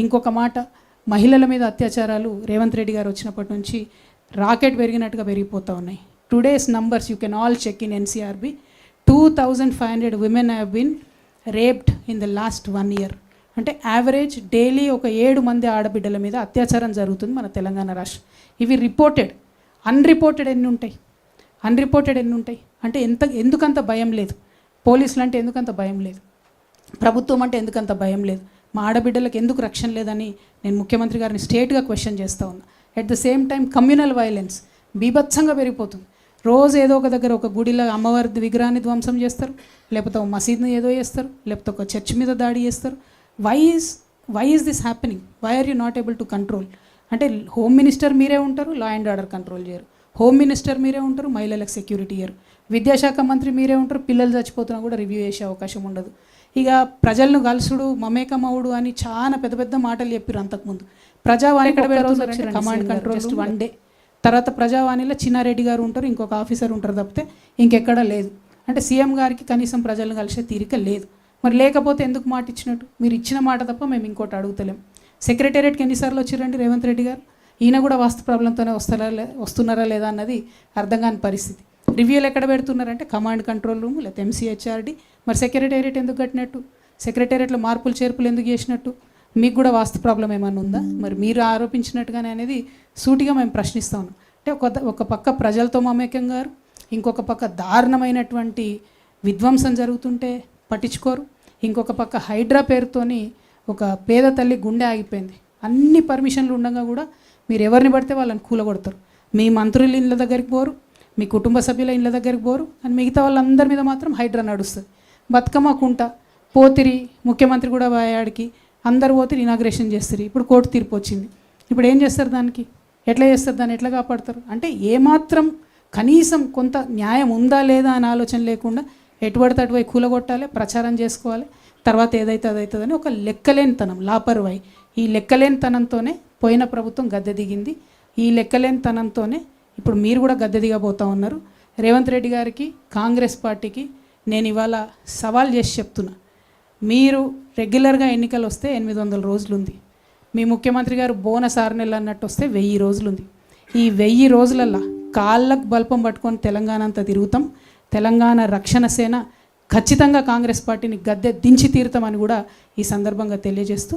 ఇంకొక మాట, మహిళల మీద అత్యాచారాలు రేవంత్ రెడ్డి గారు వచ్చినప్పటి నుంచి రాకెట్ పెరిగినట్టుగా పెరిగిపోతూ ఉన్నాయి. Today's numbers you can all check in NCRB. 2500 women have been raped in the last 1 year. అంటే యావరేజ్ డైలీ ఒక 7 మంది ఆడబిడ్డల మీద అత్యాచారం జరుగుతుంది మన తెలంగాణ రాష్ట్రం. ఇవి రిపోర్టెడ్. అన్రిపోర్టెడ్ ఎన్ని ఉంటాయి? అంటే ఎందుకంత భయం లేదు? పోలీసులు అంటే ఎందుకంత భయం లేదు? ప్రభుత్వం అంటే ఎందుకంత భయం లేదు? మా ఆడబిడ్డలకు ఎందుకు రక్షణ లేదని నేను ముఖ్యమంత్రి గారిని స్ట్రేట్గా క్వశ్చన్ చేస్తూ ఉన్నా. At the same time communal violence బీభత్సంగా పెరిగిపోతుంది. రోజు ఏదో ఒక దగ్గర ఒక గుడిలో అమ్మవారి విగ్రహాన్ని ధ్వంసం చేస్తారు, లేకపోతే ఒక మసీద్ని ఏదో చేస్తారు, లేకపోతే ఒక చర్చ్ మీద దాడి చేస్తారు. Why is this happening? Why are you not able to control? అంటే హోమ్ మినిస్టర్ మీరే ఉంటారు, లా అండ్ ఆర్డర్ కంట్రోల్ చేయరు. హోమ్ మినిస్టర్ మీరే ఉంటారు, మహిళలకు సెక్యూరిటీ ఇయ్యరు. విద్యాశాఖ మంత్రి మీరే ఉంటారు, పిల్లలు చచ్చిపోతున్నా కూడా రివ్యూ చేసే అవకాశం ఉండదు. ఇక ప్రజలను కలుసుడు, మమేకమవుడు అని చాలా పెద్ద పెద్ద మాటలు చెప్పారు అంతకుముందు. ప్రజావాణి ఎక్కడ పెడుతున్నారు? Command control 1 day. తర్వాత ప్రజావాణిలో చిన్నారెడ్డి గారు ఉంటారు, ఇంకొక ఆఫీసర్ ఉంటారు తప్పితే ఇంకెక్కడా లేదు. అంటే సీఎం గారికి కనీసం ప్రజలను కలిసే తీరిక లేదు. మరి లేకపోతే ఎందుకు మాట ఇచ్చినట్టు? మీరు ఇచ్చిన మాట తప్ప మేము ఇంకోటి అడుగుతలేం. సెక్రటేరియట్కి ఎన్నిసార్లు వచ్చిరండి రేవంత్ రెడ్డి గారు? ఈయన కూడా వాస్తు ప్రాబ్లంతోనే వస్తున్నారా లేదా అన్నది అర్థం కాని పరిస్థితి. రివ్యూలు ఎక్కడ పెడుతున్నారంటే కమాండ్ కంట్రోల్ రూమ్ లేదా ఎంసీహెచ్ఆర్డి. మరి సెక్రటేరియట్ ఎందుకు కట్టినట్టు? సెక్రటేరియట్లో మార్పులు చేర్పులు ఎందుకు చేసినట్టు? మీకు కూడా వాస్తు ప్రాబ్లం ఏమైనా ఉందా? మరి మీరు ఆరోపించినట్టుగానే అనేది సూటిగా మేము ప్రశ్నిస్తూ ఉన్నాం. అంటే ఒక పక్క ప్రజలతో మమేకం గారు, ఇంకొక పక్క దారుణమైనటువంటి విధ్వంసం జరుగుతుంటే పట్టించుకోరు, ఇంకొక పక్క హైడ్రా పేరుతోని ఒక పేద తల్లి గుండె ఆగిపోయింది. అన్ని పర్మిషన్లు ఉండగా కూడా మీరు ఎవరిని పడితే వాళ్ళని కూలగొడతారు. మీ మంత్రుల ఇళ్ళ దగ్గరికి పోరు, మీ కుటుంబ సభ్యుల ఇళ్ళ దగ్గరికి పోరు, అని మిగతా వాళ్ళందరి మీద మాత్రం హైడ్రా నడుస్తుంది. బతుకమ్మ కుంట పోతిరి, ముఖ్యమంత్రి కూడా వాయాడికి అందరు పోతే ఇనాగ్రేషన్ చేస్తారు. ఇప్పుడు కోర్టు తీర్పు వచ్చింది. ఇప్పుడు ఏం చేస్తారు? దానికి ఎట్లా చేస్తారు? దాన్ని ఎట్లా కాపాడతారు? అంటే ఏమాత్రం కనీసం కొంత న్యాయం ఉందా లేదా అని ఆలోచన లేకుండా ఎటుపడితే అటువైపు కూలగొట్టాలి, ప్రచారం చేసుకోవాలి, తర్వాత ఏదైతే అదవుతుందని ఒక లెక్కలేనితనం, లాపర్వాయి. ఈ లెక్కలేనితనంతోనే పోయిన ప్రభుత్వం గద్దె దిగింది. ఈ లెక్కలేనితనంతోనే ఇప్పుడు మీరు కూడా గద్దె దిగబోతూ ఉన్నారు. రేవంత్ రెడ్డి గారికి, కాంగ్రెస్ పార్టీకి నేను ఇవాళ సవాల్ చేసి చెప్తున్నా. మీరు రెగ్యులర్గా ఎన్నికలు వస్తే 800 రోజులు ఉంది. మీ ముఖ్యమంత్రి గారు బోనస్ 6 నెలలు అన్నట్టు వస్తే 1000 రోజులు ఉంది. ఈ 1000 రోజులల్లా కాళ్ళకు బల్పం పట్టుకొని తెలంగాణ అంతా తిరుగుతాం. తెలంగాణ రక్షణ సేన ఖచ్చితంగా కాంగ్రెస్ పార్టీని గద్దె దించి తీరుతామని కూడా ఈ సందర్భంగా తెలియజేస్తూ